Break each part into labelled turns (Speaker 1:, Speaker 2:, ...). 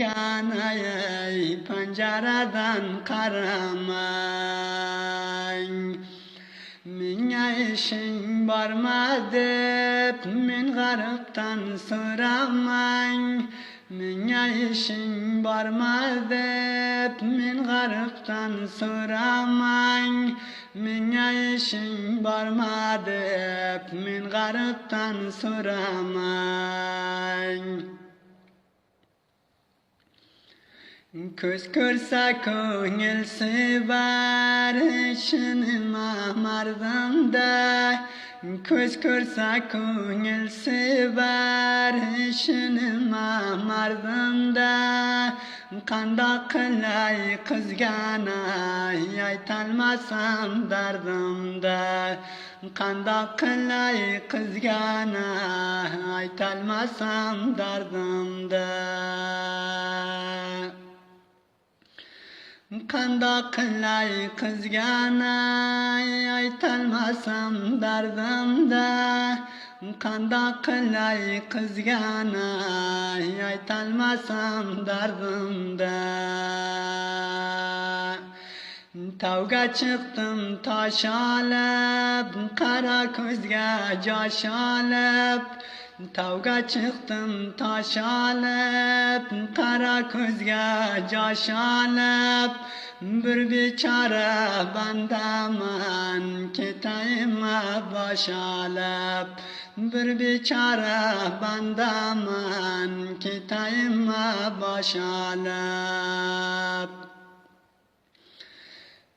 Speaker 1: kızgana ey pencereden karamay. Minge işin barma dep min gariptan soramay. Minge işin barma dep min gariptan soramay. Minge işin barma dep min gariptan soramay. Köz körse köngül sever işinime mardımda. Köz körse köngül sever işinime mardımda. Kanda kılay kızgana aytalmasam dardımda. Kanda kılay kızgana aytalmasam dardımda. Kanda kılay kızgana aytalmasam dardımda. Kanda kılay kızgana aytalmasam dardımda. Tavga çıktım taş alıp, kara közge caş alıp. Tavga çıktım taş alıp, kara közge caş alıp. Bir biçare bandaman kitayıma baş alıp. Bir biçare bandaman kitayıma baş alıp.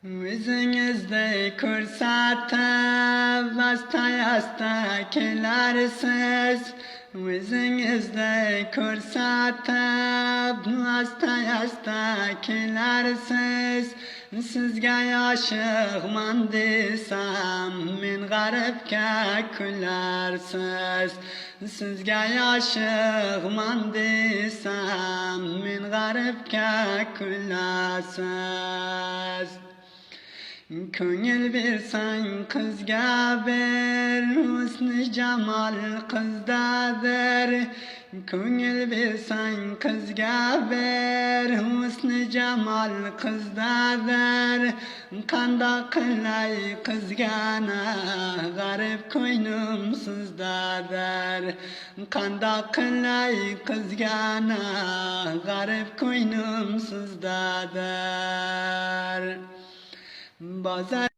Speaker 1: Yüzünüzde kürsatı hasta hasta kelersiz. Yüzünüzde kürsatı hasta hasta kelersiz. Sizge aşıkman desem min garipke külersiz. Sizge aşıkman desem min garipke külersiz. Köngül versen kızga ver, husn-ı cemal kızdadır. Köngül versen kızga ver, husn-ı cemal kızdadır. Kanda kılay kızgana garip koynum sızdadır. Kanda kılay kızgana garip koynum sızdadır. Bazar